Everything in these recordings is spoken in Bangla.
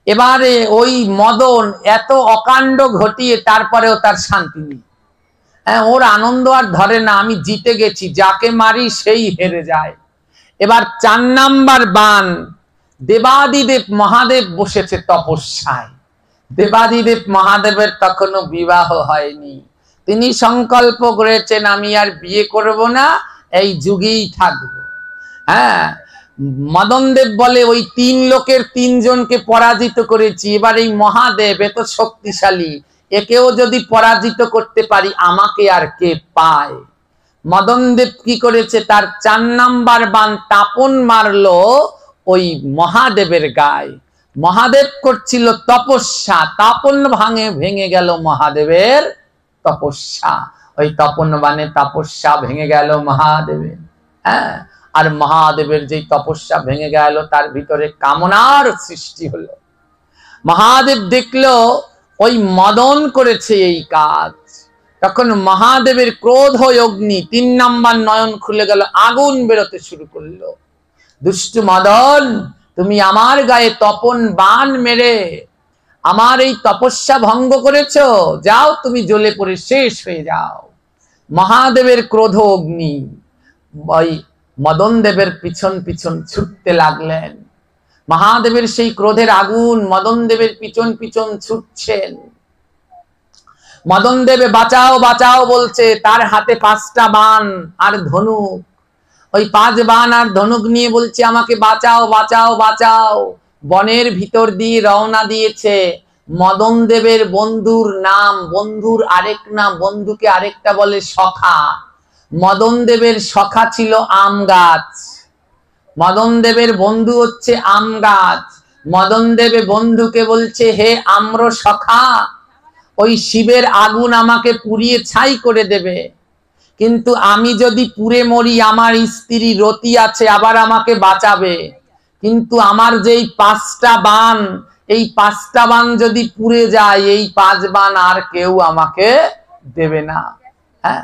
এবারে ওই মদন এত অকাণ্ড ঘটিয়ে তারপরেও তার শান্তি নেই। হ্যাঁ, ওর আনন্দ আর ধরে না, আমি জিতে গেছি, যাকে মারি সেই হেরে যায়। এবার 4 নাম্বার বান, দেবাদিদেব মহাদেব বসেছে তপস্যায়। দেবাদিদেব মহাদেবের তখনও বিবাহ হয়নি। তিনি সংকল্প করেছেন আমি আর বিয়ে করব না, এই যুগেই থাকবো। হ্যাঁ, মদনদেব বলে ওই 3 লোকের 3 জনকে পরাজিত করেছি, এবার এই মহাদেব এত শক্তিশালী, একেও যদি পরাজিত করতে পারি আমাকে আর কে পায়। মদনদেব কি করেছে, তার 4 নাম্বার বান তাপন মারলো ওই মহাদেবের গায়ে। মহাদেব করছিল তপস্যা, তাপন ভেঙে গেল মহাদেবের তপস্যা। ওই তপন বানে তপস্যা ভেঙে গেল মহাদেবের। হ্যাঁ, আর মহাদেবের যে তপস্যা ভেঙে গেল তার ভিতরে কামনার সৃষ্টি হলো। মহাদেব দেখলো ওই মদন করেছে এই কাজ, তখন মহাদেবের ক্রোধ অগ্নি, 3 নাম্বার নয়ন খুলে গেল, আগুন বেরোতে শুরু করলো। দুষ্টু মদন, তুমি আমার গায়ে তপন বান মেরে আমার এই তপস্যা ভঙ্গ করেছো, যাও তুমি জ্বলে পড়ে শেষ হয়ে যাও। মহাদেবের ক্রোধ অগ্নি ওই মদন দেবের পিছন পিছন ছুটতে লাগলেন। মহাদেবের সেই ক্রোধের আগুন মদন দেবের পিছন পিছন ছুটছেন। মদন দেবে বাঁচাও বাঁচাও বলছে, তার হাতে 5টা বান আর ধনুক। ওই 5 বান আর ধনুক নিয়ে বলছে আমাকে বাঁচাও বাঁচাও বাঁচাও। বনের ভিতর দিয়ে রওনা দিয়েছে। মদন দেবের বন্ধুর নাম, বন্ধুর আরেক নাম, বন্ধুকে আরেকটা বলে সখা। মদন দেবের সখা ছিল আম গাছ। মদন দেবের বন্ধু হচ্ছে আম গাছ। মদন দেবে বন্ধুকে বলছে হে আম্র সখা, ওই শিবের আগুন আমাকে পুড়িয়ে ছাই করে দেবে, কিন্তু আমি যদি পুড়ে মরি আমার স্ত্রী রতি আছে, আবার আমাকে বাঁচাবে। কিন্তু আমার যেই 5টা বান, এই 5টা বান যদি পুড়ে যায়, এই 5 বান আর কেউ আমাকে দেবে না। হ্যাঁ,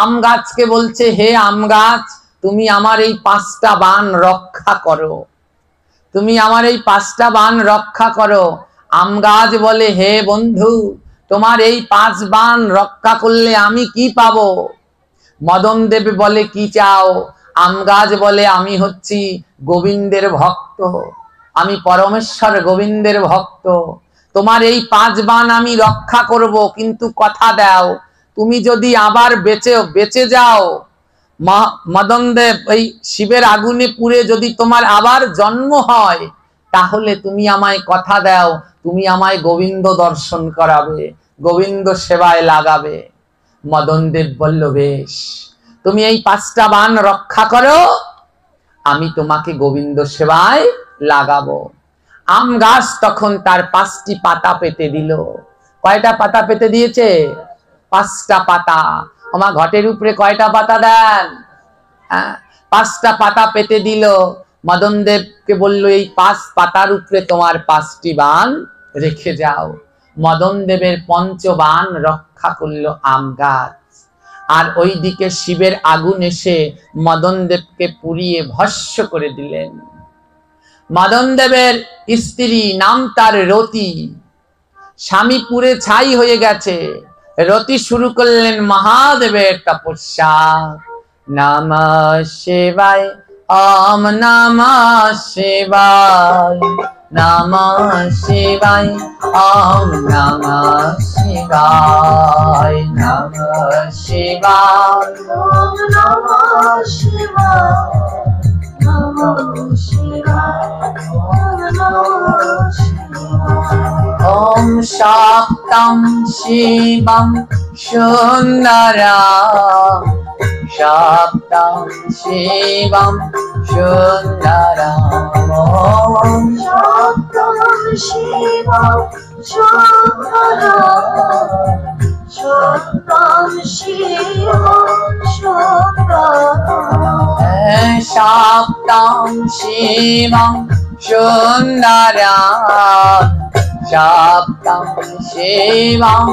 আম গাছকে বলছে হে আম গাছ, তুমি আমার এই 5টা বান রক্ষা করো, তুমি আমার এই 5টা বান রক্ষা করো। আম গাছ বলে হে বন্ধু, তোমার এই 5 বান রক্ষা করলে আমি কি পাবো? মদন দেব বলে কি চাও? আম গাছ বলে আমি হচ্ছি গোবিন্দের ভক্ত, আমি পরমেশ্বর গোবিন্দের ভক্ত, তোমার এই 5 বান আমি রক্ষা করব, কিন্তু কথা দাও তুমি যদি আবার বেঁচে যাও, মদন দেব ওই শিবের আগুনে পুড়ে যদি তোমার আবার জন্ম হয়, তাহলে তুমি আমায় কথা দাও তুমি আমায় গোবিন্দ দর্শন করাবে, গোবিন্দ সেবায় লাগাবে। মদন দেব বলল বেশ, তুমি এই 5টা বান রক্ষা করো, আমি তোমাকে গোবিন্দ সেবায় লাগাবো। আম গাছ তখন তার 5টি পাতা পেতে দিল। কয়টা পাতা পেতে দিয়েছে? 5টা পাতা। আমার ঘটের উপরে কয়টা পাতা দেন? 5টা পাতা পেতে দিল। মদন দেবকে বলল এই 5 পাতার উপরে তোমার 5টি বান রেখে যাও। মদন দেবের 5 বান রক্ষা করলো আম গাছ। আর ওইদিকে শিবের আগুন এসে মদন দেবকে পুড়িয়ে ভস্ম করে দিলেন। মদন দেবের স্ত্রী নাম তার রতি, স্বামী পুড়ে ছাই হয়ে গেছে। রতি শুরু করলেন মহাদেবের তপস্যা। নমঃ শিবায় ওম নমঃ শিবায়, নমঃ শিবায় ওম নমঃ শিবায়, নমঃ শিবায় ওম নমঃ শিবায়, নমঃ শিবায় ওম নমঃ শিবায়। ওম শাক্তং শিবং সুন্দরম, শাক্তং শিবং সুন্দরম, ওম শাক্তং শিবং সুন্দরম, শাক্তং শিবং সুন্দরম, শাক্তং শিবং সুন্দরম, শাক্তং শিবং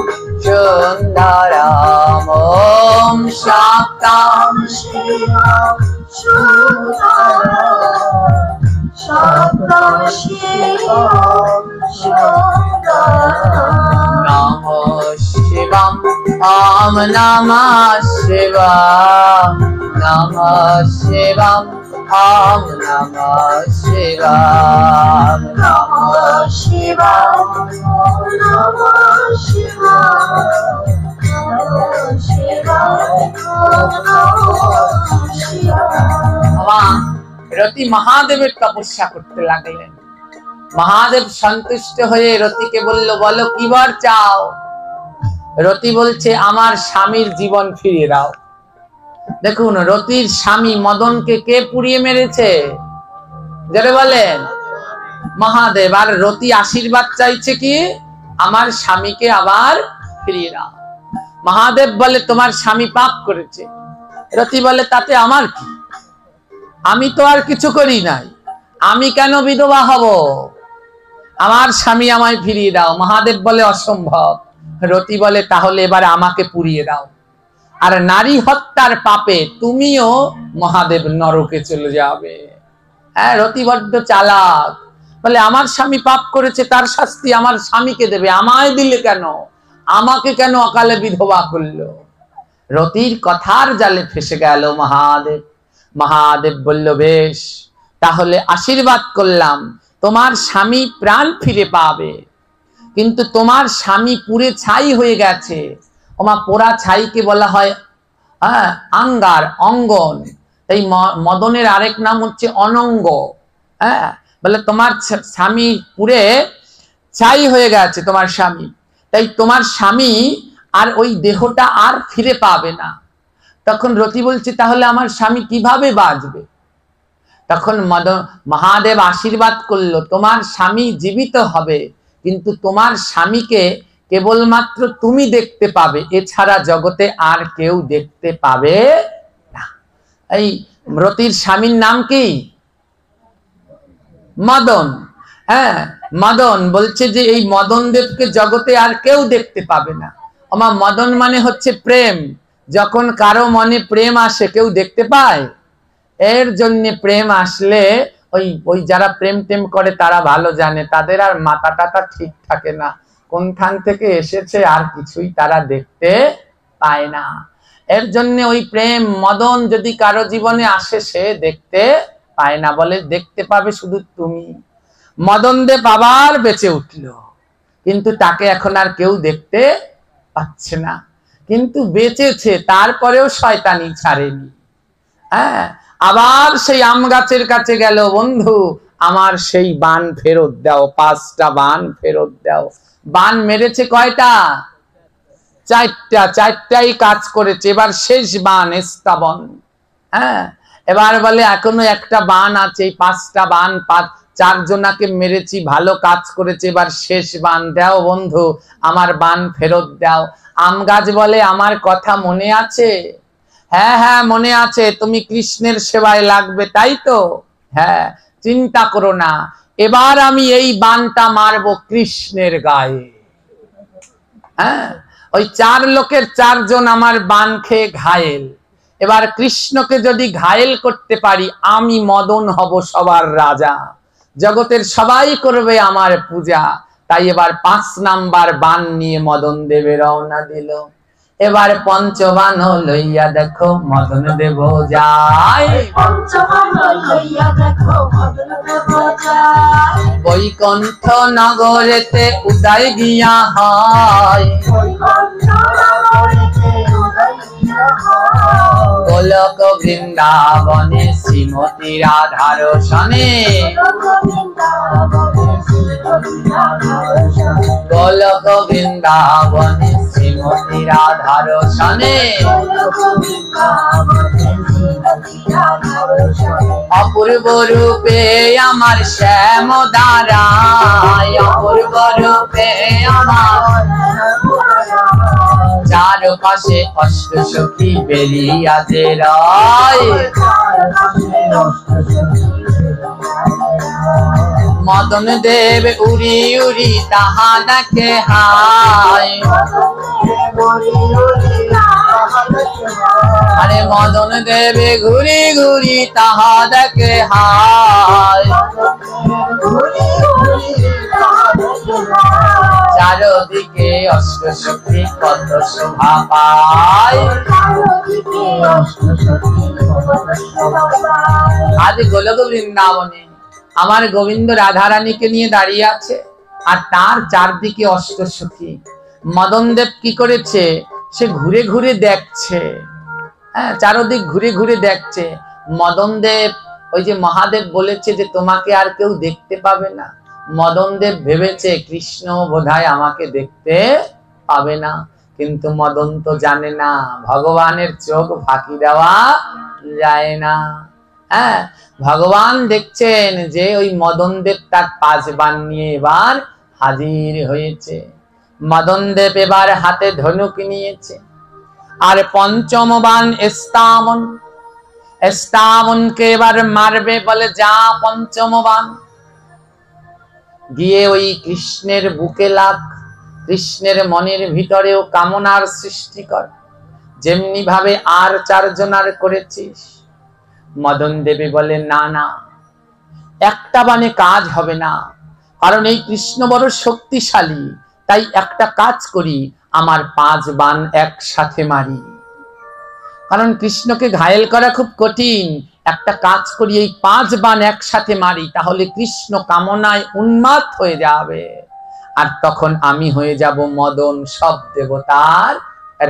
সুন্দরম, ওম শাক্তং শিবং সুন্দরম, শাক্তং শিবং नमः शिवाय ओम नमः शिवाय नमः शिवाय ओम नमः शिवाय नमः शिवाय नमः शिवाय। रति महादेवेर तपस्या करते लागलेन। महादेव सन्तुष्ट हये रतिके बोललो बोलो कि बर चाओ। रति बोलছে আমার স্বামীর জীবন ফিরিয়ে দাও। দেখুন রতির স্বামী মদনকে কে পুড়িয়ে মেরেছে? জোরে বলেন মহাদেব। আর রতি আশীর্বাদ চাইছে কি আমার স্বামীকে আবার ফিরিয়ে দাও। মহাদেব বলে তোমার স্বামী পাপ করেছে। রতি বলে তাতে আমার কি, আমি তো আর কিছু করি নাই, আমি কেন বিধবা হব? আমার স্বামী আমায় ফিরিয়ে দাও। মহাদেব বলে অসম্ভব। রতি বলে তাহলে এবার আমাকে পুড়িয়ে দাও। আর নারী হত্যার পাপে তুমিও মহাদেব নরকে চলে যাবে। হ্যাঁ, রতি বড্ড চালাক। বলে আমার স্বামী পাপ করেছে, তার শাস্তি আমার স্বামীকে দেবে, আমায় দিলে কেন? আমাকে কেন অকালে বিধবা করলো? রতির কথার জালে ফেসে গেল মহাদেব। মহাদেব বলল বেশ, তাহলে আশীর্বাদ করলাম তোমার স্বামী প্রাণ ফিরে পাবে, কিন্তু তোমার স্বামী পুড়ে ছাই হয়ে গেছে। ওমা পোড়া ছাইকে বলা হয় আঙ্গার, অঙ্গন। এই মদনের আরেক নাম হচ্ছে অনঙ্গ। হ্যাঁ, বলে তোমার স্বামী পুড়ে ছাই হয়ে গেছে তোমার স্বামী, তাই তোমার স্বামী আর ওই দেহটা আর ফিরে পাবে না। তখন রতি বলছে তাহলে আমার স্বামী কিভাবে বাঁচবে? তখন মহাদেব আশীর্বাদ করলো তোমার স্বামী জীবিত হবে, কিন্তু তোমার স্বামীকে কেবলমাত্র তুমি দেখতে পাবে, এছাড়া জগতে আর কেউ দেখতে পাবে না। এই রতির স্বামীর নাম কি? মদন। হ্যাঁ, মদন বলছে যে এই মদন দেবকে জগতে আর কেউ দেখতে পাবে না। আমার মদন মানে হচ্ছে প্রেম। যখন কারো মনে প্রেম আসে কেউ দেখতে পায়? এর জন্য প্রেম আসলে ওই যারা প্রেম টেম করে তারা ভালো জানে তাদের আর মাথা টাথা ঠিক থাকে না, কোনখান থেকে এসেছে আর কিছুই তারা দেখতে পায় না। এর জন্য ওই প্রেম মদন যদি কারো জীবনে আসে সে দেখতে পায় না, বলে দেখতে পাবে শুধু তুমি। মদন দেব আবার বেঁচে উঠল, কিন্তু তাকে এখন আর কেউ দেখতে পাচ্ছে না, কিন্তু বেঁচেছে, তারপরেও শয়তানি ছাড়েনি। হ্যাঁ, আবার সেই আম গাছের কাছে গেল, বন্ধু আমার সেই বান ফেরত দাও, 5টা বান ফেরত দাও। বান মেরেছে কয়টা? 4টা, 4টাই কাজ করেছে। এবার শেষ বান স্থাবন। হ্যাঁ, এবার বলে এখনো একটা বান আছে, এই 5টা বান 4 জনাকে মেরেছি, ভালো কাজ করেছে, এবার শেষ বান দাও বন্ধু, আমার বান ফেরত দাও। আম গাছ বলে আমার কথা মনে আছে? হ্যাঁ হ্যাঁ মনে আছে, তুমি কৃষ্ণের সেবায় লাগবে তাই তো? হ্যাঁ, চিন্তা করো না, এবার আমি এই বানটা মারবো কৃষ্ণের গায়ে। হ্যাঁ, ওই 4 লোকের 4 জন আমার বান খেয়ে ঘায়েল। এবার কৃষ্ণকে যদি ঘায়েল করতে পারি আমি মদন হব সবার রাজা, জগতের সবাই করবে আমার পূজা। তাই এবার 5 নাম্বার বান নিয়ে মদন দেবে রওনা দিল। এবার পঞ্চবান লইয়া দেখো মদন দেব যায়, বৈকুণ্ঠ নগরেতে উদয় গিয়া হয়, গোলক বৃন্দাবনে শ্রীমতী রাধার সনে, গোলক বৃন্দাবনে শ্রীমতী রাধার সনে, অপূর্ব রূপে আমার শ্যাম দাঁড়ায়, অপূর্ব রূপে আমার চারপাশে অষ্ট সখী বেরিয়া যে রয়, মদন দেব উড়ি উড়ি তাহা দেখে হায়, আরে মদন দেবে ঘুরি ঘুরি তাহা দেখে হায়, চারদিকে অষ্টসখী কত শোভা পায়। আজ গোলক বৃন্দাবনে আমার গোবিন্দ রাধারানীকে নিয়ে দাঁড়িয়ে আছে, আর তার চারদিকে অষ্টসখী। মদন দেব কি করেছে, সে ঘুরে ঘুরে দেখছে, হ্যাঁ, চারদিক ঘুরে ঘুরে দেখছে। মদন দেব, ওই যে মহাদেব বলেছে যে তোমাকে আর কেউ দেখতে পাবে না, মদন দেব ভেবেছে কৃষ্ণ বোধহয় আমাকে দেখতে পাবে না, কিন্তু মদন তো জানে না ভগবানের চোখ ফাঁকি দেওয়া যায় না। হ্যাঁ, ভগবান দেখছেন যে ওই মদন দেব তার 5 বাণ নিয়ে এবার হাজির হয়েছে। মদন দেব এবার হাতে ধনুক নিয়েছে, আর পঞ্চম বাণ স্তামন, স্তামনকে এবার মারবে, বলে যা পঞ্চম বাণ গিয়ে ওই কৃষ্ণের বুকে লাগ, কৃষ্ণের মনের ভিতরেও কামনার সৃষ্টি কর, যেমনি ভাবে আর 4 জনার করেছিস। মদন দেবে বলে না না, একটা বাণে কাজ হবে না, কারণ এই কৃষ্ণ বড় শক্তিশালী, তাই একটা কাজ করি, আমার 5 বাণ একসাথে মারি, কারণ কৃষ্ণকে ঘায়েল করা খুব কঠিন। একটা কাজ করি, এই 5 বাণ একসাথে মারি, তাহলে কৃষ্ণ কামনায় উন্মাদ হয়ে যাবে, আর তখন আমি হয়ে যাব মদন সব দেবতার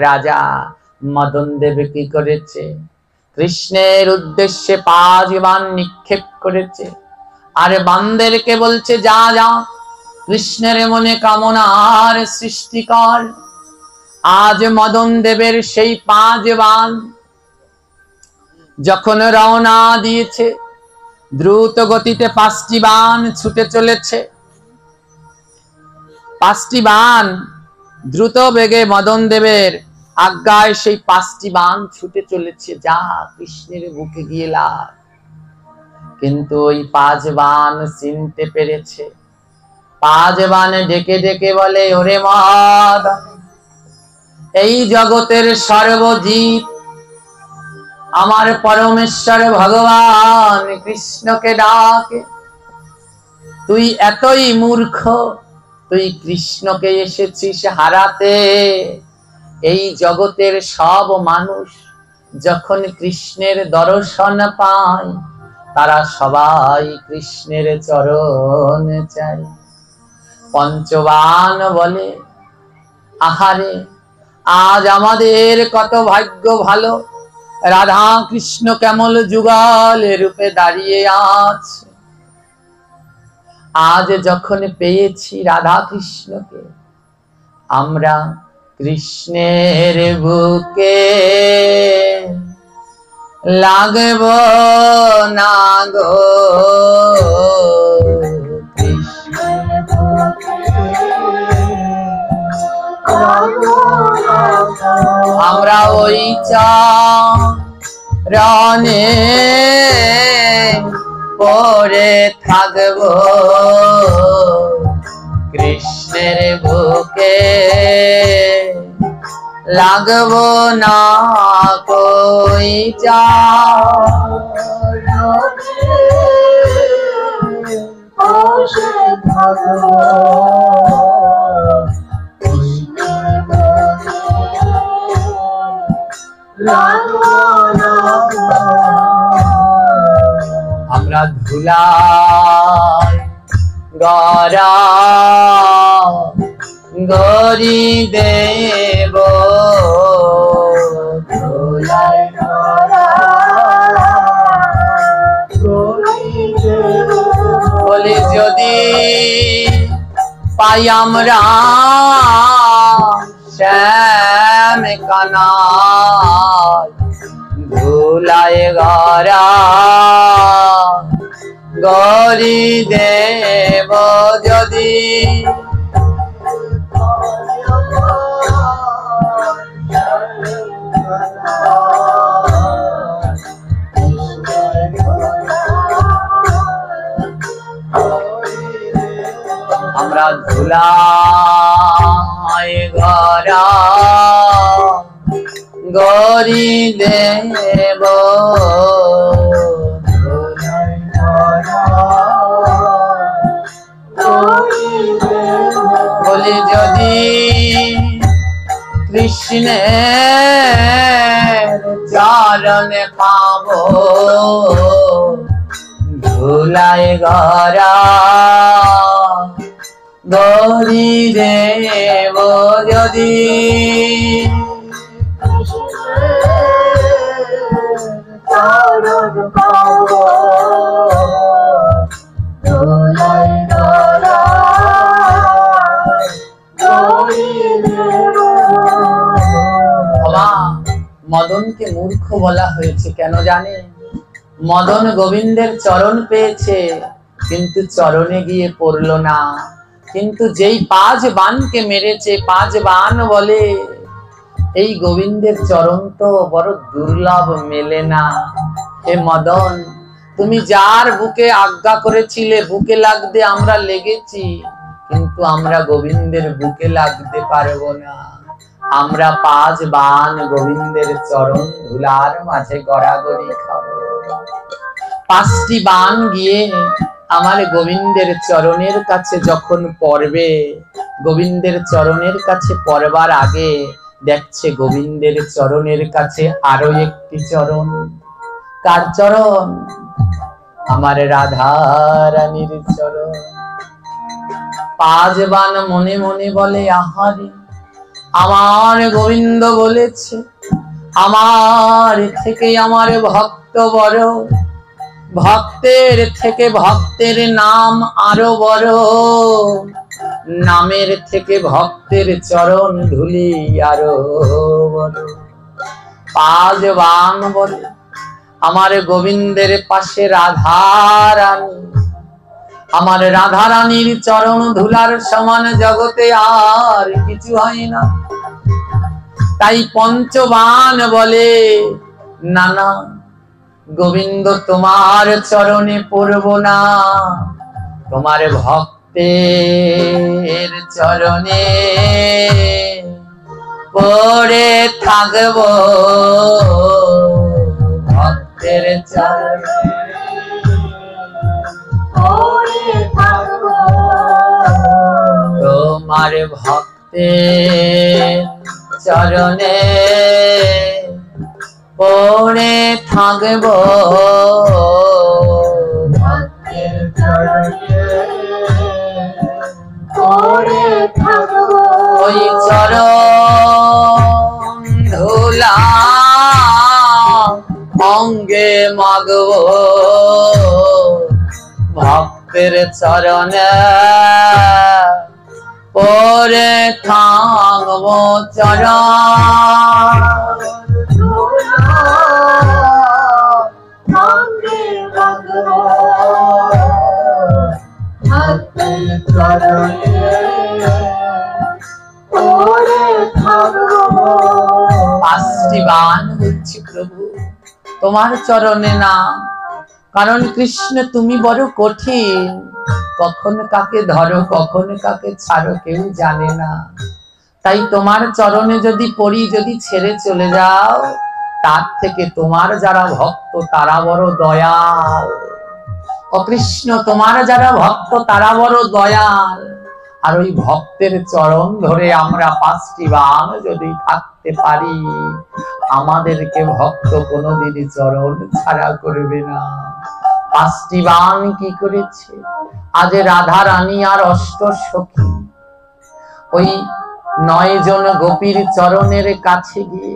রাজা। মদন দেব কি করেছে, কৃষ্ণের উদ্দেশ্যে 5 বাণ নিক্ষেপ করেছে, আর বান্দেরকে বলছে যা যা কৃষ্ণের মনে কামনার সৃষ্টি কর। আজ মদন দেবের সেই 5 বাণ যখন রওনা দিয়েছে, দ্রুত গতিতে 5টি বাণ ছুটে চলেছে। 5টি বাণ দ্রুত বেগে মদন দেবের আজ্ঞায় সেই 5টি বাণ ছুটে চলেছে, যা কৃষ্ণের বুকে গিয়ে লাগ। কিন্তু ওই 5 বাণ চিনতে পেরেছে, 5 বাণে ডেকে ডেকে বলে ওরে মদন, এই জগতের সর্বজীব আমার পরমেশ্বর ভগবান কৃষ্ণকে ডাকে, তুই এতই মূর্খ, তুই কৃষ্ণকে এসেছিস হারাতে। এই জগতের সব মানুষ যখন কৃষ্ণের দর্শন পায়, তারা সবাই কৃষ্ণের চরণ চায়। পঞ্চবাণ বলে আহারে, আজ আমাদের কত ভাগ্য ভালো, রাধা কৃষ্ণ কেমন যুগল রূপে দাঁড়িয়ে আছে। আজ যখন পেয়েছি রাধা কৃষ্ণকে, আমরা কৃষ্ণের বুকে লাগব না গো, আমরা ওই চরণে পড়ে থাকব, কৃষ্ণের বুকে লাগব না কই আমরা ধুলাই গরা গরি দেব, ধুলাই গরা গরি দেব, বলে যদি পাই আমরা শ্যাম কানাই, ধুলাই গরা গরি দেব যদি, আমরা ধুলাই গরা গরি দেব, বলে যদি কৃষ্ণের চরণে পাবো ধুলায় গড়া গৌরী দেব যদি চরণ পাবো ধুলায় গড়া গৌরী দেব। মদনকে মূর্খ বলা হয়েছে কেন জানে? মদন গোবিন্দের চরণ পেয়েছে কিন্তু চরণে গিয়ে পড়লো না। কিন্তু যেই 5 বাণকে মেরেছে, 5 বাণ বলে এই গোবিন্দের চরণ তো বড় দুর্লভ, মেলে না। হে মদন, তুমি যার বুকে আজ্ঞা করেছিলে বুকে লাগতে আমরা লেগেছি, কিন্তু আমরা গোবিন্দের বুকে লাগতে পারবো না। আমরা 5 বাণ গোবিন্দের চরণ ধুলার মাঝে গড়াগড়ি খাবো। 5টি বাণ গিয়ে আমার গোবিন্দের চরণের কাছে যখন পড়বে, গোবিন্দের চরণের কাছে পড়বার আগে দেখছে গোবিন্দের চরণের কাছে আরো একটি চরণ। কার চরণ? আমার রাধা রানীর চরণ। 5 বাণ মনে মনে বলে আহারে, আমার গোবিন্দ বলেছে আমার থেকে আমার ভক্ত বড়, ভক্তের থেকে ভক্তের নাম আরো বড়, নামের থেকে ভক্তের চরণ ধুলি আরো বড়। 5 বাণ বলে আমার গোবিন্দের পাশে রাধা রানী, আমার রাধা রানীর চরণ ধুলার সমান জগতে আর কিছু হয় না। তাই 5 বাণ বলে না না, গোবিন্দ তোমার চরণে পড়ব না, তোমার ভক্তের চরণে পড়ে থাকব, ভক্তের চরণে পড়ে থাকব, তোমার ভক্তের চরণে পড়ে থাকব, ভক্তের চরণে পড়ে থাকব। ওই চরণ ধুলা অঙ্গে মাগব, ভক্তের চরণে পড়ে থাকব, চরণ অঙ্গে মাগব, ভক্তের চরণে পড়ে থাকব। 5টি বাণ বলছি প্রভু তোমার চরণে না, কারণ কৃষ্ণ তুমি বড় কঠিন, কখন কাকে ধরো কখন কাকে ছাড়ো কেউ জানে না। তাই তোমার চরণে যদি পড়ি, যদি ছেড়ে চলে যাও, তার থেকে তোমার যারা ভক্ত তারা বড় দয়াল। ও কৃষ্ণ, তোমার যারা ভক্ত তারা বড় দয়াল। আর ওই ভক্তের চরণ ধরে আমরা 5টি বাণ যদি থাকতে পারি, আমাদেরকে ভক্ত কোনোদিনই চরণ ছাড়া করবে না। 5টি বাণ কি করেছে? আজ রাধা রানী আর 8 সখী ওই 9 জন গোপীর চরণের কাছে গিয়ে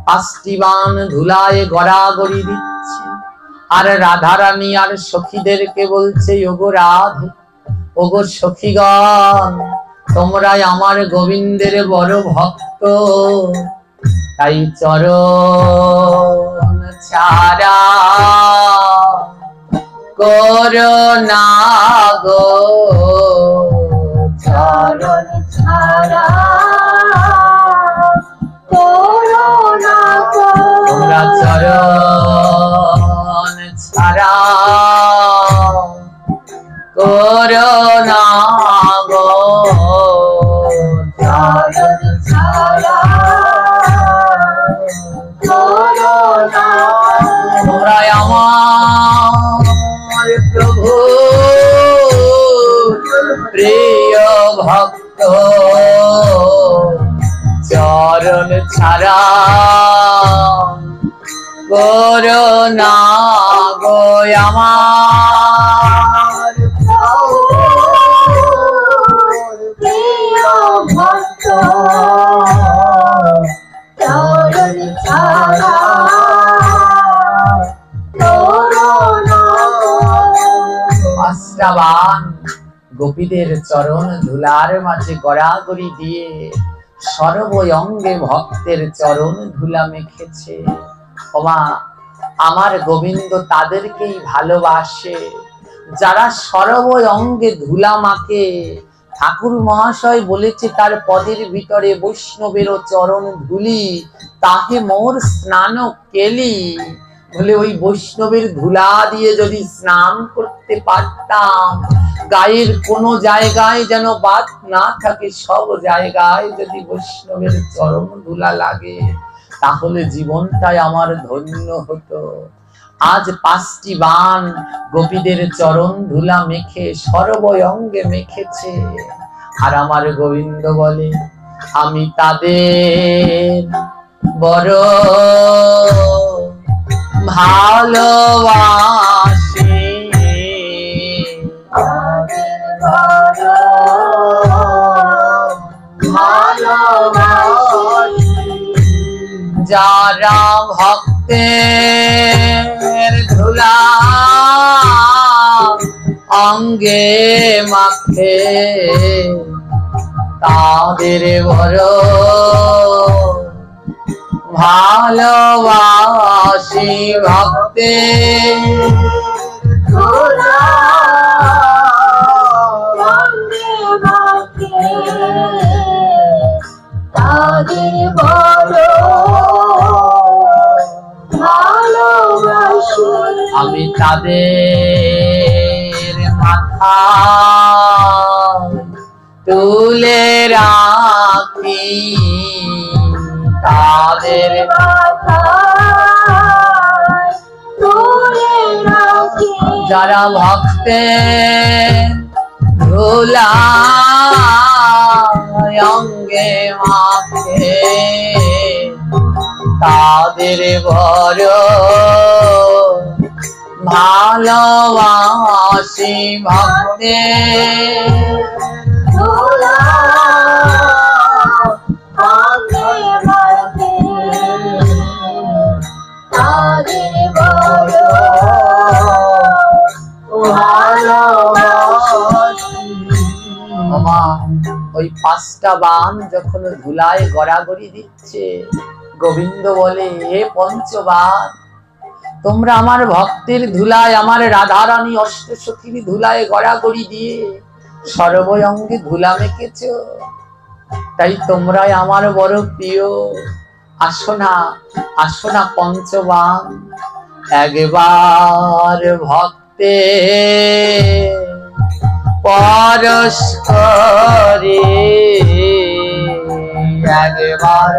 5টি বাণ ধুলায় গড়াগড়ি দিচ্ছে। আর রাধা রানী আর সখীদেরকে বলছে, ওগো রাধে, ওগো সখীগণ, তোমরাই আমার গোবিন্দের বড় ভক্ত, তাই চরণ ছাড়া করো না গো, চরণ ছাড়া করো না গো, তোমরা চরণ ছাড়া করো না গো, চরণ ছাড়া করো না। তোমরা আমার প্রভু প্রিয় ভক্ত, চরণ ছাড়া করুণা গো আমার প্রিয় ভক্ত চরণ ছাড়া করুণা আশ্রাবান গোপীদের চরণ ধুলার মাঝে গড়াগড়ি দিয়ে সর্ব অঙ্গে ভক্তের চরণ ধুলা মেখেছে। ওমা, আমার গোবিন্দ তাদেরকেই ভালোবাসে যারা সর্ব অঙ্গে ধুলা মাখে। ঠাকুর মহাশয় বলেছে তার পদের ভিতরে বৈষ্ণবেরও চরণ ধুলি তাহে মোর স্নান কেলি। বলে ওই বৈষ্ণবের ধুলা দিয়ে যদি স্নান করতে পারতাম, গায়ের কোনো জায়গায় যেন বাদ না থাকে, সব জায়গায় যদি বৈষ্ণবের চরণ ধুলা লাগে, তাহলে জীবনটাই আমার ধন্য হতো। আজ 5টি বান গোপীদের চরণ ধুলা মেখে সর্ব অঙ্গে মেখেছে। আর আমার গোবিন্দ বলে আমি তাদের বড় ভালোবাসি। যারা ভক্তের ধুলা অঙ্গে মাখে তাদের বড় ভালোবাসি। ভক্তের ধুলা অঙ্গে মাখে তাদের বড় ভালোবাসি। আমি তাদের মাথা তুলে রাখি, তাদের মাথায় তুলে রাখি। যারা ভক্তের ধুলা অঙ্গে মাখে তাদের বড় ভালোবাসি। ভক্তের ধুলা অঙ্গে মাখে তাদের বড় ভালোবাসি। মামা, ওই 5টা বান যখন ধুলায় গড়াগড়ি দিচ্ছে, গোবিন্দ বলে হে পঞ্চবান, তোমরা আমার ভক্তের ধুলায়, আমার রাধারানী অষ্টসখীর ধুলায় গড়াগড়ি দিয়ে সর্ব অঙ্গে ধুলা মেখেছ, তাই তোমরাই আমার বড় প্রিয়। আসো না, আসো না পঞ্চবান, একবার ভক্তে পরশ করে, একবার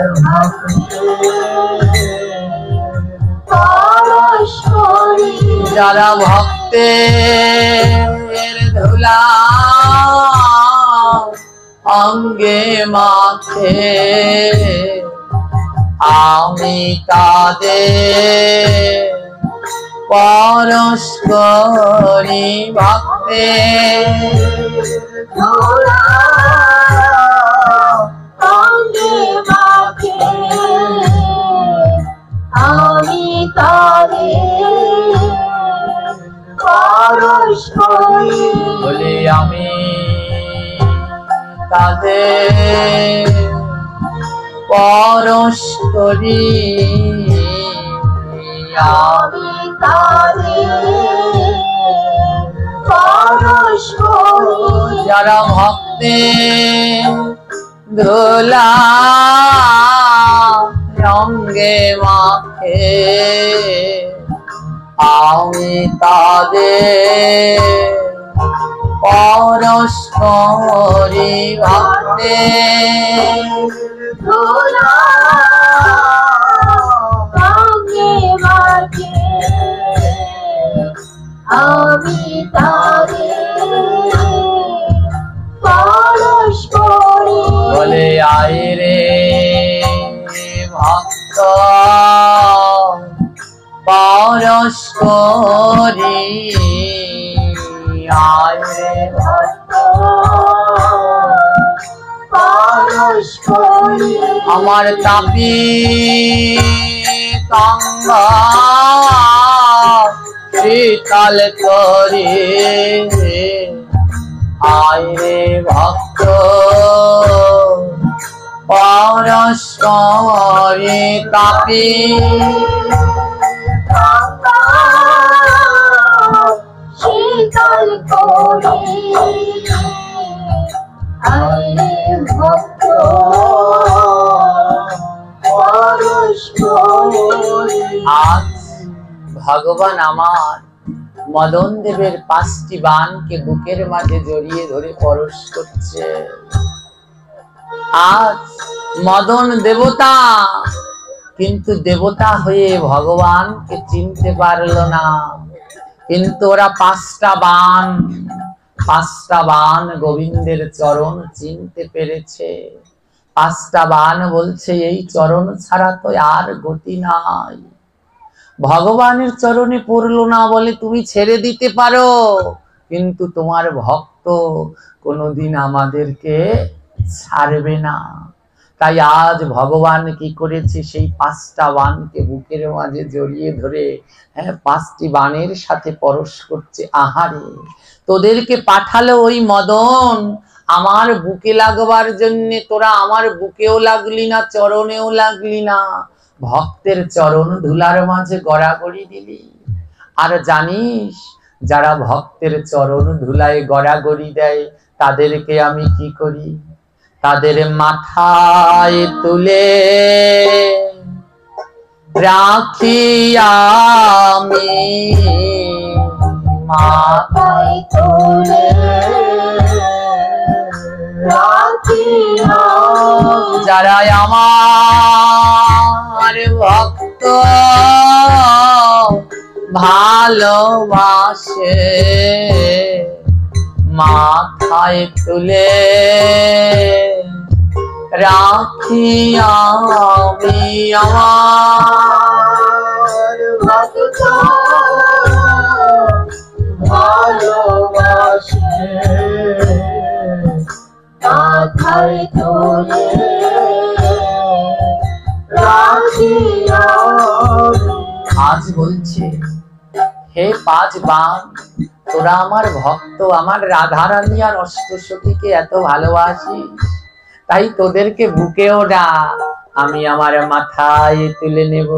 পরশ করি। যারা ভক্তের ধুলা অঙ্গে মাখে আমি তাদের পরশ করি। ভক্তের ধুলা অঙ্গে মাখে আমি তাদের পরশ করি। বলে আমি তাদের পরশ করি, আমি তাদের পরশ করি। যারা ভক্তের ধুলা অঙ্গে মাখে আমি তাদের পরশ করি। ভক্তের ধুলা অঙ্গে মাখে আমি তাদের পরশ করি। বলে আয় রে পরশ করি আয় রে ভক্ত পরশ করি আমার তাপি গঙ্গা শীতল করে আয় রে ভক্ত পরশ করে তাপি গঙ্গা শীতল করে আরে ভক্ত পরশ করি। আজ ভগবান আমার মদন দেবের 5টি বাণকে বুকের মাঝে জড়িয়ে ধরে পরশ করছে। আজ মদন দেবতা, কিন্তু দেবতা হয়ে ভগবানকে চিনতে পারলো না, কিন্তু ওরা 5টা বাণ গোবিন্দের চরণ চিনতে পেরেছে। 5টা বাণ বলছে এই চরণ ছাড়া তো আর গতি নাই। ভগবানের চরণে পড়লো না বলে তুমি ছেড়ে দিতে পারো, কিন্তু তোমার ভক্ত কোনোদিন আমাদেরকে ছাড়বে না। তাই আজ ভগবান কি করেছে, সেই 5টা বাণকে বুকের মাঝে জড়িয়ে ধরে 5টি বাণের সাথে পরশ করছে। আহারে, তোদেরকে পাঠালো ওই মদন আমার বুকে লাগবার জন্য, তোরা আমার বুকেও লাগলি না, চরণেও লাগলি না, ভক্তের চরণ ধুলার মাঝে গড়াগড়ি দিলি। আর জানিস, যারা ভক্তের চরণ ধুলায় গড়াগড়ি দেয় তাদেরকে আমি কি করি, তাদের মাথায় তুলে রাখি আমি, মাথায় তুলে রাখি আমি। যারা আমার ভক্ত ভালোবাসে মাথায় তুলে রাখি আমি আমার ভক্ত ভালোবাসে মাথায় তুলে রাখি আমি। আজ বলছে, হে 5 বাণ, তোরা আমার ভক্ত, আমার রাধারানী আর অষ্টসখীকে এত ভালোবাসিস, তাই তোদেরকে বুকেও ডাক, আমি আমার মাথায় তুলে নেব।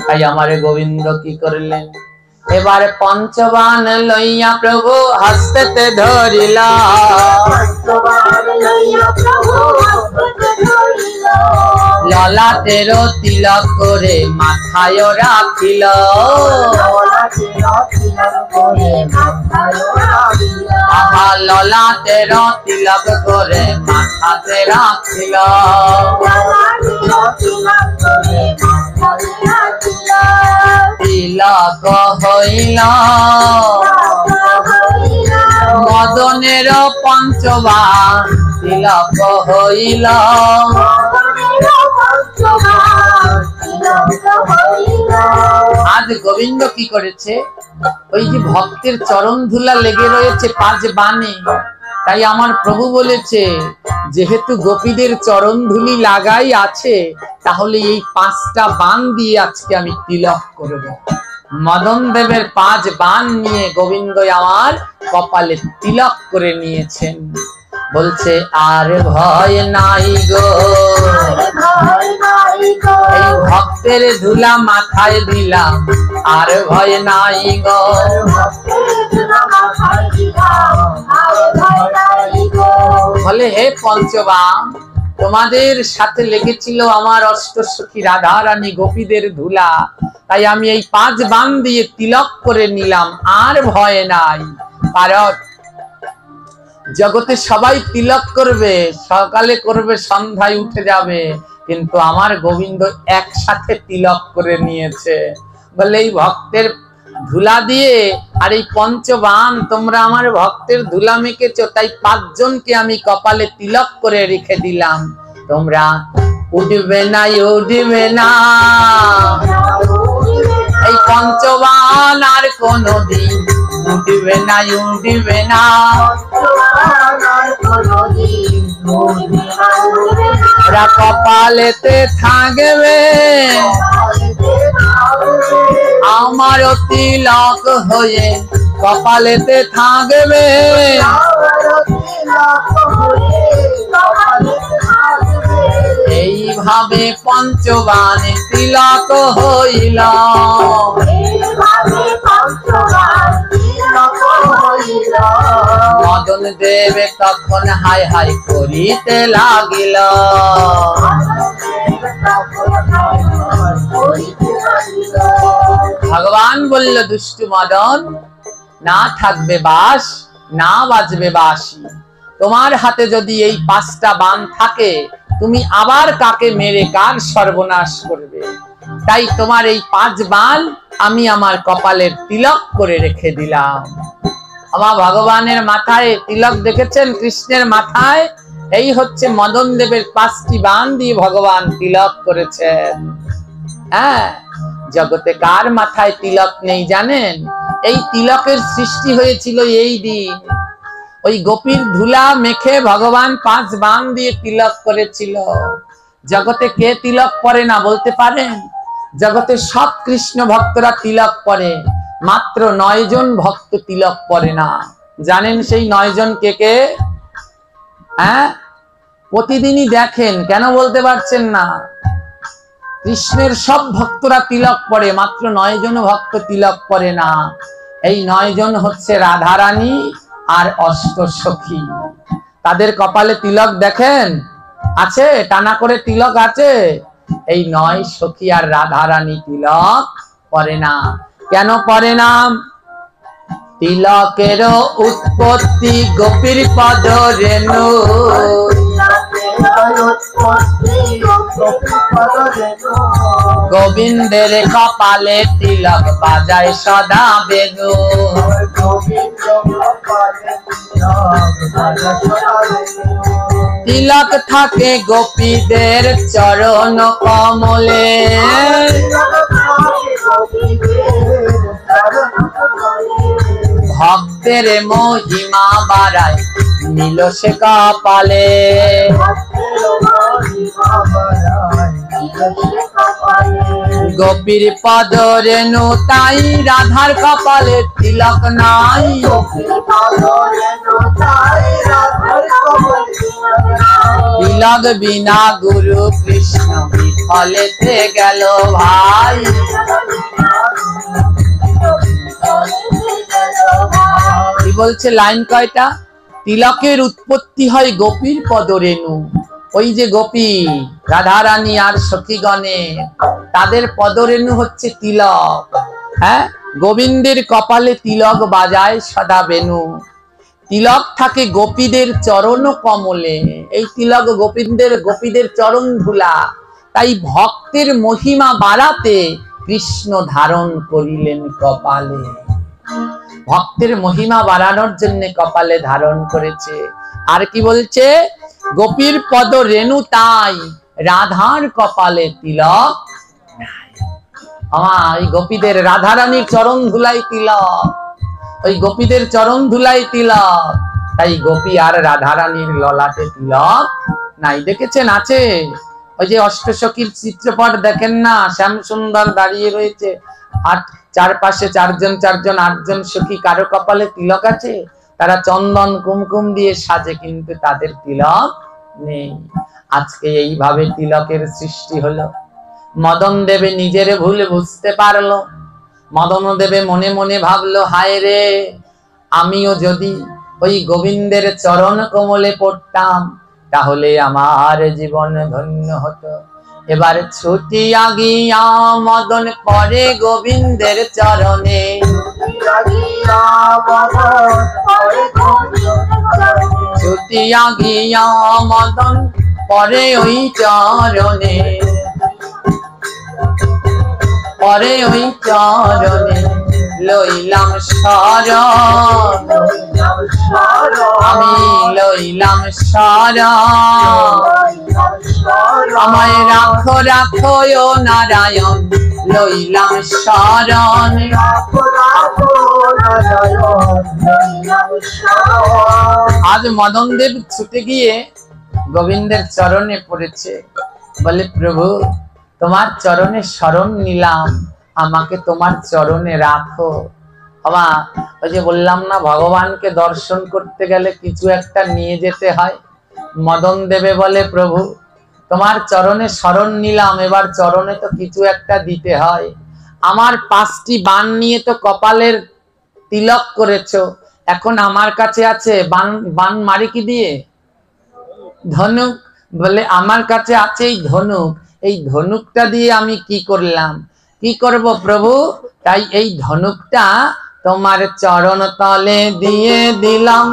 তাই আমার গোবিন্দ কি করলেন, এবার 5 বাণ লইয়া প্রভু হস্তে ধরিলা, ললাটের তিলক করে মাথায় রাখিল, আহা ললাটের তিলক করে মাথাতে রাখিল, তিলক হইল মদনের 5 বাণ, তিলক হইল। আজ গোবিন্দ কি করেছে, ওই যে ভক্তের চরণ ধুলা লেগে রয়েছে 5 বাণে, তাই আমার প্রভু বলেছে যেহেতু গোপীদের চরণ ধুলি লাগাই আছে, তাহলে এই 5টা বাণ দিয়ে আজকে আমি তিলক করব। মদন দেবের 5 বাণ নিয়ে গোবিন্দ আমার কপালে তিলক করে নিয়েছেন। বলছে আর ভয় নাই গো, এই ভক্তের ধুলা মাথায় দিলাম, আর ভয় নাই গো। বলে হে 5 বাণ, তোমাদের সাথে লেগেছিল আমার অষ্টসখী রাধারানী গোপীদের ধুলা, তাই আমি এই 5 বাণ দিয়ে তিলক করে নিলাম, আর ভয় নাই। কারণ জগতে সবাই তিলক করবে, সকালে করবে, সন্ধ্যায় উঠে যাবে, কিন্তু আমার গোবিন্দ একসাথে তিলক করে নিয়েছে। বলে এই ভক্তের ধুলা দিয়ে আর এই 5 বাণ তোমরা আমার ভক্তের ধুলা মেখেছো, তাই 5 জনকে আমি কপালে তিলক করে রেখে দিলাম। তোমরা উঠবে না উঠবে না এই পঞ্চবান আর কোনদিন উঠবে না উঠবে না ওরা কপালেতে থাকবে আমার তিলক হয়ে কপালেতে থাকবে এইভাবে পঞ্চবানে তিলক হইল মদন দেবে তখন হাই হাই করিতে লাগিল ভগবান বলল দুষ্টু মদন না থাকবে বাস না বাজবে বাঁশি তোমার হাতে যদি এই 5টা বাণ থাকে তুমি আবার কাকে মেরে কার সর্বনাশ করবে তাই তোমার এই 5 বাণ আমি আমার কপালের তিলক করে রেখে দিলাম আমার ভগবানের মাথায় তিলক দেখেছেন কৃষ্ণের মাথায় এই হচ্ছে মদন দেবের 5টি বাণ দিয়ে ভগবান তিলক করেছেন হ্যাঁ জগতে কার মাথায় তিলক নেই জানেন এই তিলকের সৃষ্টি হয়েছিল এই দিন ওই গোপীর ধুলা মেখে ভগবান 5 বাণ দিয়ে তিলক করেছিল জগতে কে তিলক পরে না বলতে পারেন জগতে সব কৃষ্ণ ভক্তরা তিলক পরে মাত্র 9 জন ভক্ত তিলক পরে না জানেন সেই 9 জন কে কে হ্যাঁ প্রতিদিনই দেখেন কেন বলতে পারছেন না কৃষ্ণের সব ভক্তরা তিলক পরে মাত্র 9 জন ভক্ত তিলক পরে না এই 9 জন হচ্ছে রাধারানী আর অষ্টসখী তাদের কপালে তিলক দেখেন আছে টানা করে তিলক আছে এই 9 সখী আর রাধারানী তিলক পরে না কেন পরে না তিলকের উৎপত্তি গোপীর পদ রেণু গোবিন্দের কপালে তিলক বাজায় সদা বেনু তিলক থাকে গোপীদের চরণ কমলে ভক্তের মহিমা বাড়ায় নীল সে কপালে গোপীর পদ রেণু তাই রাধার কপালে তিলক নাই তিলক বিনা গুরু কৃষ্ণ বিফলেতে গেল ভাই কি বলছে লাইন কয়টা তিলকের উৎপত্তি হয় গোপীর পদরেণু ওই যে গোপী রাধারানী আর সখীগণে তাদের পদরেণু হচ্ছে তিলক হ্যাঁ গোবিন্দের কপালে তিলক বাজায় সদা বেনু তিলক থাকে গোপীদের চরণ কমলে এই তিলক গোপীদের চরণ ধুলা তাই ভক্তের মহিমা বাড়াতে কৃষ্ণ ধারণ করিলেন কপালে ভক্তের মহিমা বাড়ানোর জন্য কপালে ধারণ করেছে আর কি বলছে গোপীর পদ রেণু তাই রাধার কপালে তিলক আমার এই গোপীদের রাধারানীর চরণ ধুলাই তিলক ওই গোপীদের চরণ ধুলাই তিলক তাই গোপী আর রাধারানীর ললাটে তিলক নাই দেখেছেন আছে ওই যে অষ্টসখীর চিত্রপট দেখেন না শ্যাম সুন্দর দাঁড়িয়ে রয়েছে আর চারপাশে 4 জন 8 জন সখী কারো কপালে তিলক আছে তারা চন্দন কুমকুম দিয়ে সাজে কিন্তু তাদের তিলক নেই আজকে এইভাবে তিলকের সৃষ্টি হলো মদন দেবে নিজের ভুল বুঝতে পারলো মদন দেবে মনে মনে ভাবলো হায় রে আমিও যদি ওই গোবিন্দের চরণ কমলে পড়তাম তাহলে আমার জীবন ধন্য হতো এবার ছুটিয়া গিয়া মদন পরে গোবিন্দের চরণে ছুটিয়া গিয়া মদন পরে ওই চরণে লইলাম শরণ আমি লইলাম শরণ আমায় রাখো রাখো ও নারায়ণ লইলাম শরণ। আজ মদন দেব ছুটে গিয়ে গোবিন্দের চরণে পড়েছে, বলে প্রভু তোমার চরণে শরণ নিলাম, আমাকে তোমার চরণে রাখো। বাবা ওই যে বললাম না, ভগবানকে দর্শন করতে গেলে কিছু একটা নিয়ে যেতে হয়। মদন দেবে বলে প্রভু তোমার চরণে শরণ নিলাম, এবার চরণে তো কিছু একটা দিতে হয়। আমার 5টি বাণ নিয়ে তো কপালের তিলক করেছো, এখন আমার কাছে আছে বাণ মারি কি দিয়ে? ধনুক। বলে আমার কাছে আছে এই ধনুক, এই ধনুকটা দিয়ে আমি কি করলাম, কি করব প্রভু? তাই এই ধনুকটা তোমার চরণ তলে দিয়ে দিলাম।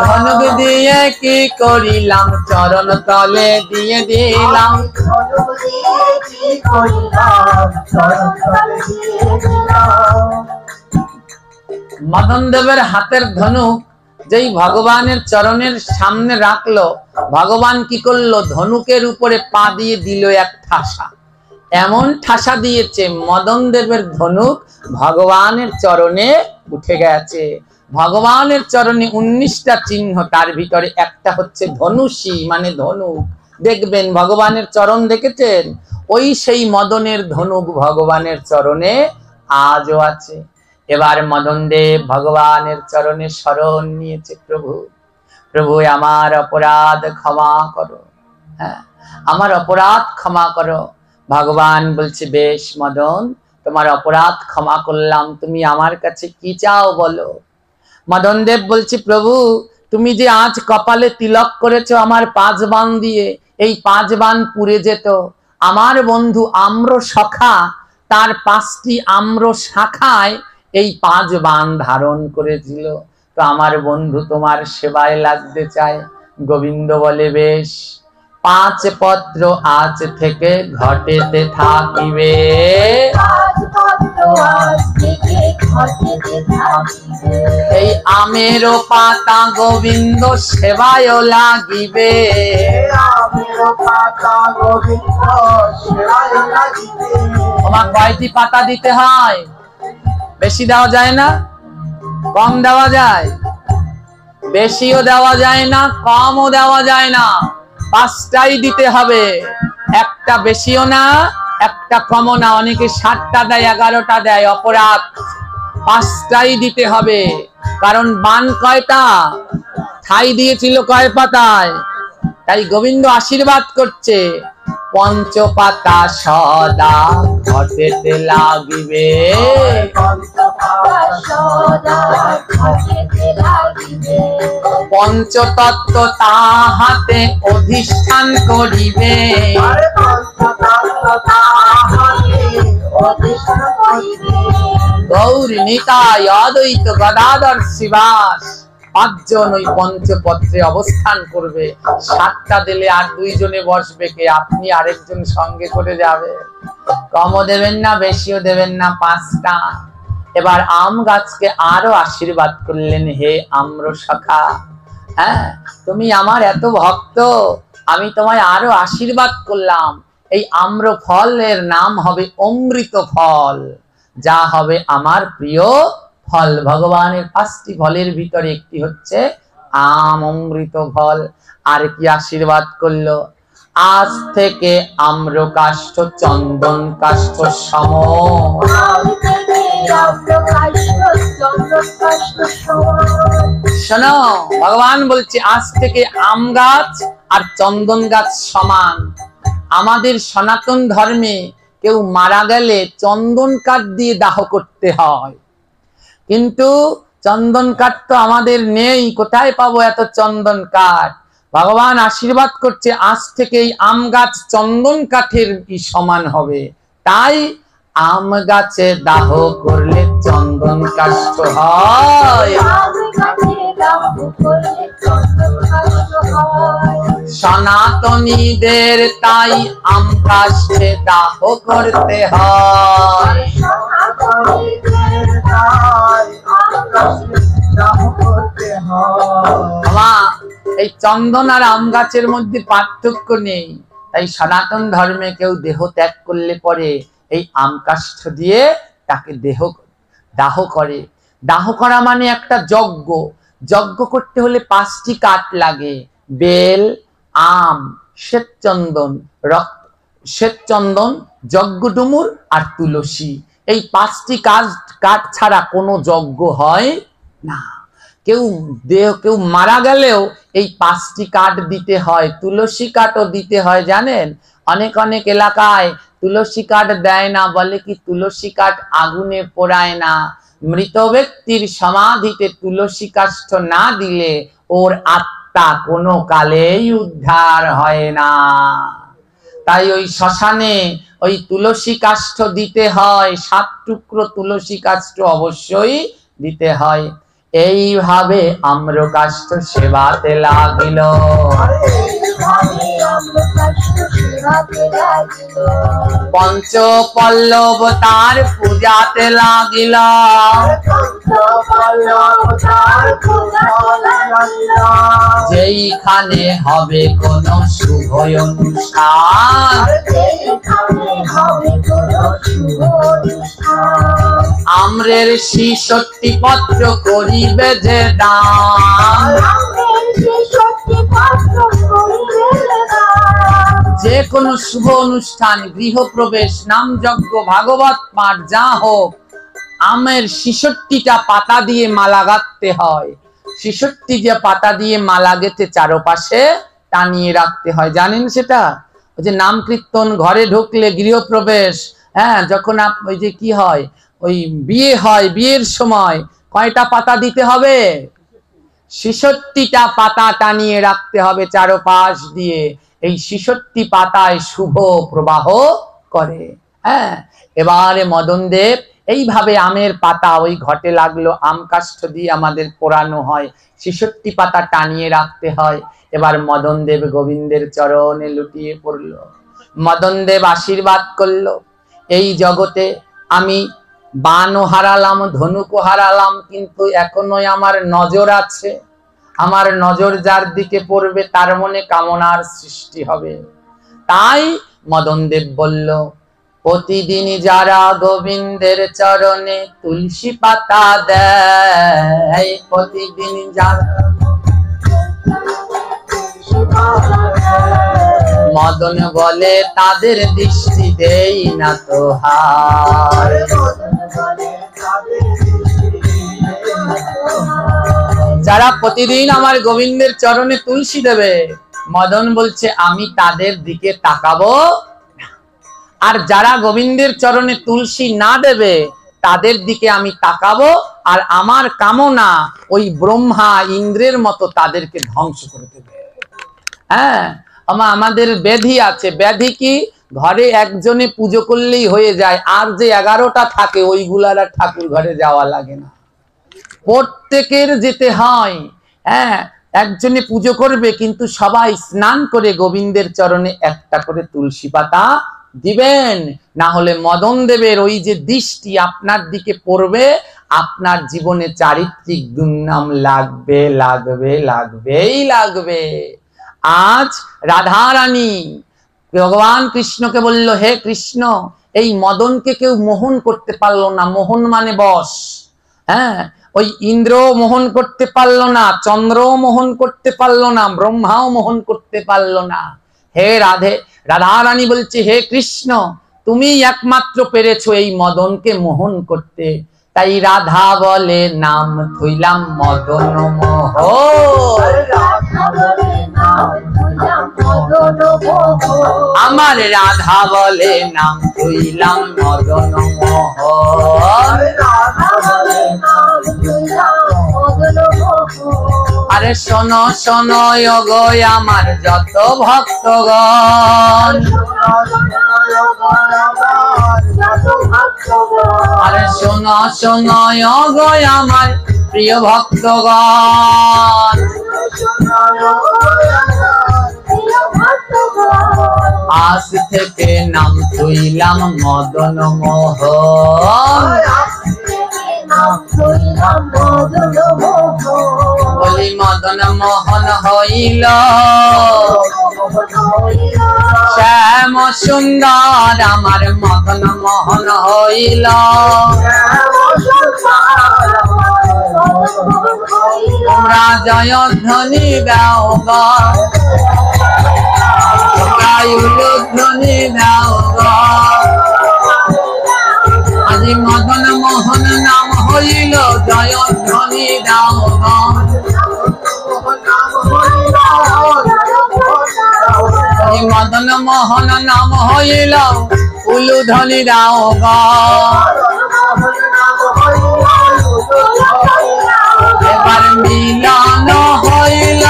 ধনুক দিয়ে কি করিলাম, চরণ তলে দিয়ে দিলাম। মদন দেবের হাতের ধনুক যেই ভগবানের চরণের সামনে রাখলো, ভগবান কি করলো, ধনুকের উপরে পা দিয়ে দিল এক ঠাসা। এমন ঠাসা দিয়েছে মদন দেবের ধনুক ভগবানের চরণে উঠে গেছে। ভগবানের চরণে 19টা চিহ্ন, তার ভিতরে একটা হচ্ছে ধনুষী মানে ধনুক। দেখবেন ভগবানের চরণ দেখেছেন, ওই সেই মদনের ধনুক ভগবানের চরণে আজও আছে। এবার মদন দেব ভগবানের চরণে শরণ নিয়েছে, প্রভু প্রভু আমার অপরাধ ক্ষমা করো, হ্যাঁ আমার অপরাধ ক্ষমা করো। ভগবান বলছে বেশ মদন, তোমার অপরাধ ক্ষমা করলাম, তুমি আমার কাছে কি চাও বলো। মদন দেব বলছে প্রভু তুমি যে আজ কপালে তিলক করেছো আমার 5 বাণ দিয়ে, এই 5 বাণ পুড়ে যেত। আমার বন্ধু আম্র সখা তার 5টি আম্র শাখায় এই 5 বাণ ধারণ করেছিল, তো আমার বন্ধু তোমার সেবায় লাগতে চায়। গোবিন্দ বলে বেশ, 5 পত্র আজ থেকে ঘটেতে থাকিবে। এই আমের পাতা গোবিন্দ সেবায় লাগিবে। তোমার কয়টি পাতা দিতে হয়? বেশি দেওয়া যায় না, কম দেওয়া যায়? বেশিও দেওয়া যায় না, কমও দেওয়া যায় না, 5টাই দিতে হবে। একটা বেশিও না, একটা কমও না। অনেকে 7টা দেয়, 11টা দেয়, অপরাধ। 5টাই দিতে হবে। কারণ বাণ কয়টা? ঠাই দিয়েছিল কয় পাতায়? তাই গোবিন্দ আশীর্বাদ করছে, 5 পাতা সদা ঘটেতে লাগিবে। পঞ্চতত্ত্ব তাহাতে অধিষ্ঠান করিবে। গৌর নিতাই অদ্বৈত গদাধর শিবাস 5 জন ওই পঞ্চপত্রে অবস্থান করবে। 7টা দিলে আর 2 জনে বসবে কে? আপনি আরেকজন সঙ্গে করে যাবে। কমও দেবেন না, বেশিও দেবেন না, 5টা। এবার আম গাছকে আরো আশীর্বাদ করলেন, হে আম্র সখা, হ্যাঁ তুমি আমার এত ভক্ত, আমি তোমায় আরো আশীর্বাদ করলাম। এই আম্র ফলের নাম হবে অমৃত ফল, যা হবে আমার প্রিয় ফল। ভগবানের 5টি ফলের ভিতরে একটি হচ্ছে আম, অমৃত ফল। আর কি আশীর্বাদ করলো? আজ থেকে আম্র কাষ্ঠ চন্দন কাষ্ঠ সম। শোনো, ভগবান বলছে আজ থেকে আম গাছ আর চন্দন গাছ সমান। আমাদের সনাতন ধর্মে কেউ মারা গেলে চন্দন কাঠ দিয়ে দাহ করতে হয়, কিন্তু চন্দন কাঠ তো আমাদের নেই, কোথায় পাবো এত চন্দন কাঠ? ভগবান আশীর্বাদ করছে আজ থেকে এই আম গাছ চন্দন কাঠের সমান হবে। তাই আম গাছে দাহ করলে চন্দন কাষ্ঠ হয়। সনাতনীদের তাই আম কাষ্ঠে দাহ করতে হয়। এই চন্দন আর আম গাছের মধ্যে পার্থক্য নেই। তাই সনাতন ধর্মে কেউ দেহ ত্যাগ করলে পরে এই আম কাষ্ঠ দিয়ে তাকে দাহ করে। দাহ করা মানে একটা যজ্ঞ। যজ্ঞ করতে হলে 5টি কাঠ লাগে, বেল, আম, শ্বেতচন্দন, যজ্ঞডুমুর আর তুলসী। এই 5টি কাঠ ছাড়া কোনো যজ্ঞ হয় না। কেউ মারা গেলেও এই 5টি কাঠ দিতে হয়, তুলসী কাঠও দিতে হয়। জানেন, অনেক এলাকায় তুলসী কাঠ দেয় না, বলে কি তুলসী কাঠ আগুনে পোড়ায় না। মৃত ব্যক্তির সমাধিতে তুলসী কাষ্ঠ না দিলে ওর আত্মা কোনো কালেই উদ্ধার হয় না। তাই ওই শ্মশানে ওই তুলসী কাষ্ঠ দিতে হয়, 7 টুকরো তুলসী কাষ্ঠ অবশ্যই দিতে হয়। এইভাবে আম্রকাষ্ঠ সেবাতে লাগিল, পঞ্চ পল্লব তার পূজাতে লাগিল। যেইখানে হবে কোন শুভ অনুষ্ঠান, আম্রের 66 পত্র করিবে যে দান। যে কোনো শুভ অনুষ্ঠান, গৃহপ্রবেশ, নাম যজ্ঞ, ভাগবত পাঠ যা হোক, আমের 66টা পাতা দিয়ে মালা গাঁথতে হয়। 66 যে পাতা দিয়ে মালা গেঁথে চারপাশে টানিয়ে রাখতে হয়। জানেন সেটা? ওই যে নাম কীর্তন, ঘরে ঢুকলে গৃহপ্রবেশ, হ্যাঁ, যখন ওই যে কি হয়, ওই বিয়ে হয়, বিয়ের সময় কয়টা পাতা দিতে হবে? 66টা পাতা টানিয়ে রাখতে হবে চারপাশ দিয়ে। এই 66 পাতায় শুভ প্রবাহ করে। হ্যাঁ, এবারে মদন দেব এইভাবে আমের পাতা ওই ঘটে লাগলো, আম কাষ্ঠ দিয়ে আমাদের পোড়ানো হয়, 66 পাতা টানিয়ে রাখতে হয়। এবার মদন দেব গোবিন্দের চরণে লুটিয়ে পড়লো। মদন দেব আশীর্বাদ করলো, এই জগতে আমি বানও হারালাম, ধনুকও হারালাম, কিন্তু এখনোই আমার নজর আছে। আমার নজর যার দিকে পড়বে তার মনে কামনার সৃষ্টি হবে। তাই মদন দেব বলল, প্রতিদিন যারা গোবিন্দের চরণে তুলসী পাতা দেয়, প্রতিদিন যারা, মদন বলে তাদের দৃষ্টি দেই না তো হার। যারা প্রতিদিন আমার গোবিন্দের চরণে তুলসী দেবে, মদন বলছে আমি তাদের দিকে তাকাবো। আর যারা গোবিন্দের চরণে তুলসী না দেবে তাদের দিকে আমি তাকাবো, আর আমার কামনা ওই ব্রহ্মা ইন্দ্রের মতো তাদেরকে ধ্বংস করে দেবে। হ্যাঁ, আমাদের ব্যাধি আছে। ব্যাধি কি? ঘরে একজনে পুজো করলেই হয়ে যায়, আর যে 11টা থাকে ওইগুলার আর ঠাকুর ঘরে যাওয়া লাগে না, প্রত্যেকের যেতে হয়। হ্যাঁ, একজনে পুজো করবে, কিন্তু সবাই স্নান করে গোবিন্দের চরণে একটা করে তুলসী পাতা দিবেন, না হলে মদন দেবের ওই যে দৃষ্টি আপনার দিকে পড়বে, আপনার জীবনে চারিত্রিক দুর্নাম লাগবে, লাগবে। আজ রাধা রানী ভগবান কৃষ্ণকে বলল, হে কৃষ্ণ, এই মদনকে কেউ মোহন করতে পারলো না। মোহন মানে বশ। হ্যাঁ, ওই ইন্দ্র মোহন করতে পারলো না, চন্দ্র মোহন করতে পারলো না, ব্রহ্মাও মোহন করতে পারলো না। হে রাধা রানী বলছে, হে কৃষ্ণ, তুমি একমাত্র পেরেছো এই মদনকে মোহন করতে। তাই রাধা বলে নাম থইলাম মদন মোহ, আমার রাধা বলে নাম থইলাম মদন মোহ। আরে শোনো শোনো গো আমার যত ভক্তগণ, আরে শোনো শোনো গো আমার প্রিয় ভক্তগণ, আজ থেকে নাম থইলাম মদন মোহ। বলি ওই মদন মোহন হইল শ্যাম সুন্দর আমার মদন মোহন হইল তোমরা জয়ধ্বনি দাও গো তোমরা উলুধ্বনি দাও গো আজি মদন মোহন নাম হইল জয়ধ্বনি দাও গো আজি মদন মোহন নাম হইল উলুধ্বনি দাও গো এবার মিলন হইল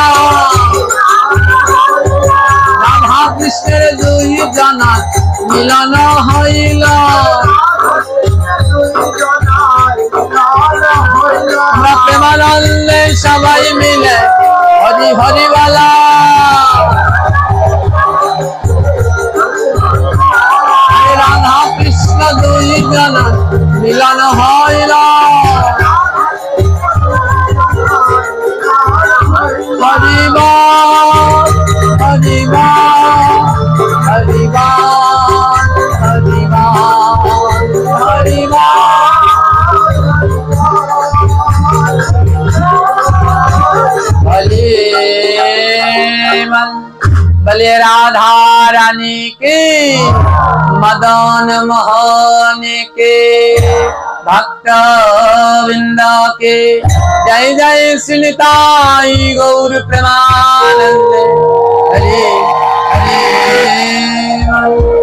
রাধা কৃষ্ণের দুই জনার মিলন হইল প্রেমানন্দে সবাই মিলে হরি হরিবালা রাধা কৃষ্ণ দুই জনার মিলন হইল হরিবা হরিবা হরিবা হরিবা হরিবা बले राधा रानी के मदन मोहन के भक्त वृंद के जय जय श्रीनिताई गौर प्रेमानंद हरे हरे